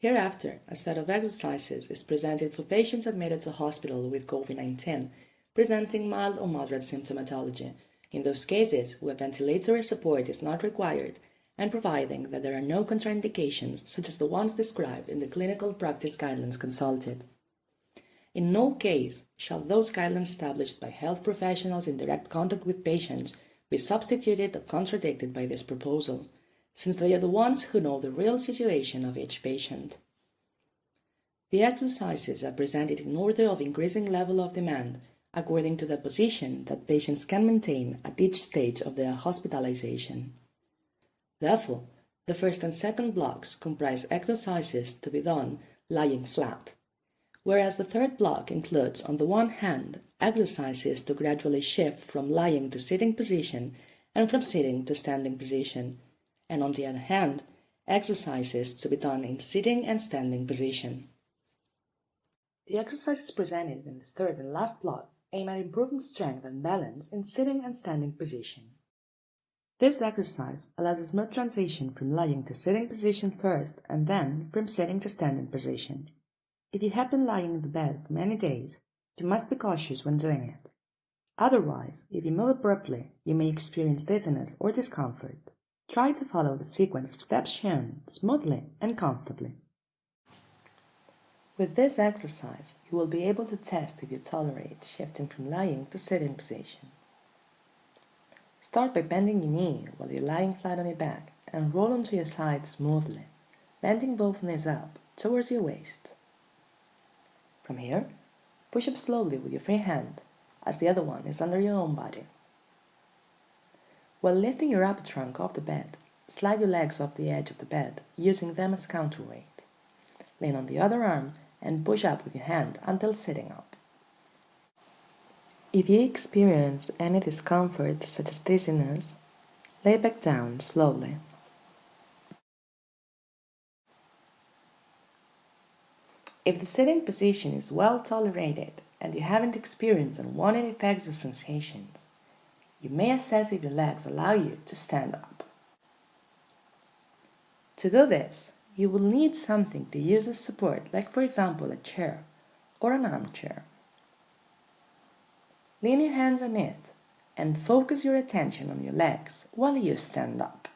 Hereafter, a set of exercises is presented for patients admitted to hospital with COVID-19, presenting mild or moderate symptomatology, in those cases where ventilatory support is not required, and providing that there are no contraindications such as the ones described in the clinical practice guidelines consulted. In no case shall those guidelines established by health professionals in direct contact with patients be substituted or contradicted by this proposal, since they are the ones who know the real situation of each patient. The exercises are presented in order of increasing level of demand according to the position that patients can maintain at each stage of their hospitalization. Therefore, the first and second blocks comprise exercises to be done lying flat, whereas the third block includes, on the one hand, exercises to gradually shift from lying to sitting position and from sitting to standing position, and on the other hand, exercises to be done in sitting and standing position. The exercises presented in this third and last block aim at improving strength and balance in sitting and standing position. This exercise allows a smooth transition from lying to sitting position first and then from sitting to standing position. If you have been lying in the bed for many days, you must be cautious when doing it. Otherwise, if you move abruptly, you may experience dizziness or discomfort. Try to follow the sequence of steps shown smoothly and comfortably. With this exercise, you will be able to test if you tolerate shifting from lying to sitting position. Start by bending your knee while you're lying flat on your back and roll onto your side smoothly, bending both knees up towards your waist. From here, push up slowly with your free hand, as the other one is under your own body. While lifting your upper trunk off the bed, slide your legs off the edge of the bed, using them as counterweight. Lean on the other arm and push up with your hand until sitting up. If you experience any discomfort, such as dizziness, lay back down slowly. If the sitting position is well tolerated and you haven't experienced unwanted effects or sensations, you may assess if your legs allow you to stand up. To do this, you will need something to use as support, like for example a chair or an armchair. Lean your hands on it and focus your attention on your legs while you stand up.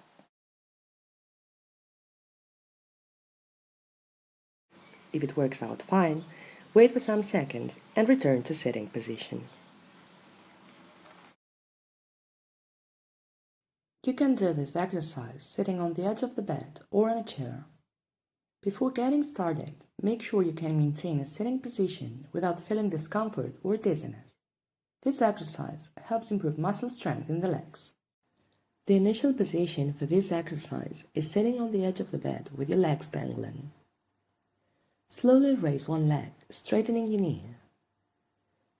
If it works out fine, wait for some seconds and return to sitting position. You can do this exercise sitting on the edge of the bed or in a chair. Before getting started, make sure you can maintain a sitting position without feeling discomfort or dizziness. This exercise helps improve muscle strength in the legs. The initial position for this exercise is sitting on the edge of the bed with your legs dangling. Slowly raise one leg, straightening your knee.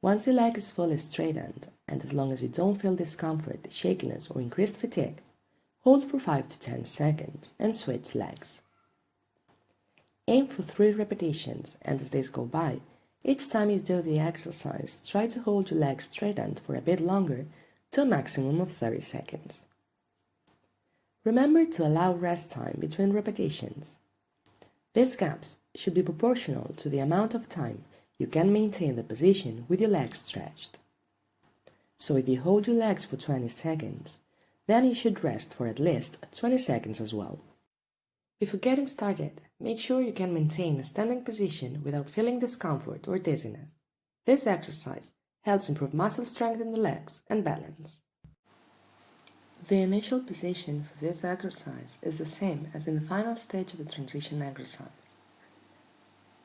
Once your leg is fully straightened, and as long as you don't feel discomfort, shakiness, or increased fatigue, hold for 5 to 10 seconds and switch legs. Aim for 3 repetitions, and as days go by, each time you do the exercise, try to hold your legs straightened for a bit longer to a maximum of 30 seconds. Remember to allow rest time between repetitions. These gaps should be proportional to the amount of time you can maintain the position with your legs stretched. So if you hold your legs for 20 seconds, then you should rest for at least 20 seconds as well. Before getting started, make sure you can maintain a standing position without feeling discomfort or dizziness. This exercise helps improve muscle strength in the legs and balance. The initial position for this exercise is the same as in the final stage of the transition exercise.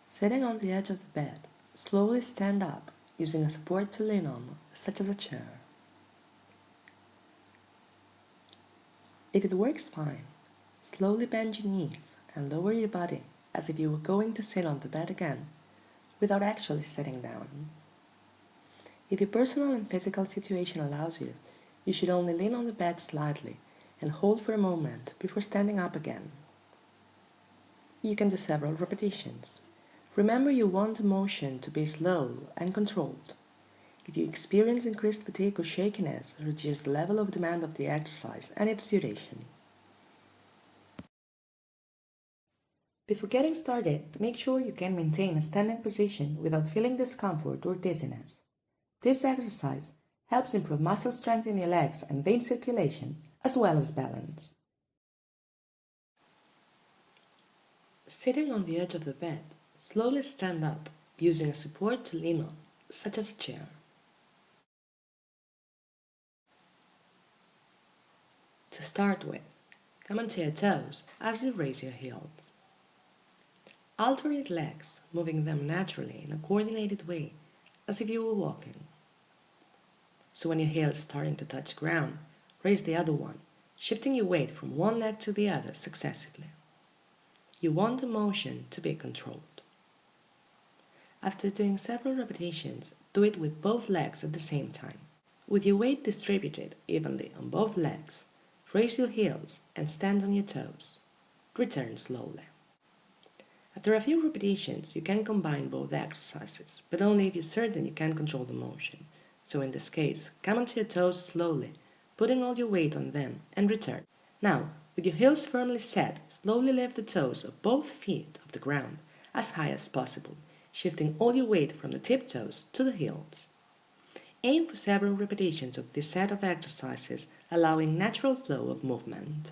Sitting on the edge of the bed, slowly stand up using a support to lean on, such as a chair. If it works fine, slowly bend your knees and lower your body as if you were going to sit on the bed again, without actually sitting down. If your personal and physical situation allows you, you should only lean on the bed slightly and hold for a moment before standing up again. You can do several repetitions. Remember, you want the motion to be slow and controlled. If you experience increased fatigue or shakiness, reduce the level of demand of the exercise and its duration. Before getting started, make sure you can maintain a standing position without feeling discomfort or dizziness. This exercise helps improve muscle strength in your legs and vein circulation, as well as balance. Sitting on the edge of the bed, slowly stand up, using a support to lean on, such as a chair. To start with, come onto your toes as you raise your heels. Alternate legs, moving them naturally in a coordinated way, as if you were walking. So when your heel is starting to touch ground, raise the other one, shifting your weight from one leg to the other successively. You want the motion to be controlled. After doing several repetitions, do it with both legs at the same time. With your weight distributed evenly on both legs, raise your heels and stand on your toes. Return slowly. After a few repetitions, you can combine both exercises, but only if you're certain you can control the motion. So in this case, come onto your toes slowly, putting all your weight on them, and return. Now, with your heels firmly set, slowly lift the toes of both feet off the ground as high as possible, shifting all your weight from the tiptoes to the heels. Aim for several repetitions of this set of exercises, allowing natural flow of movement.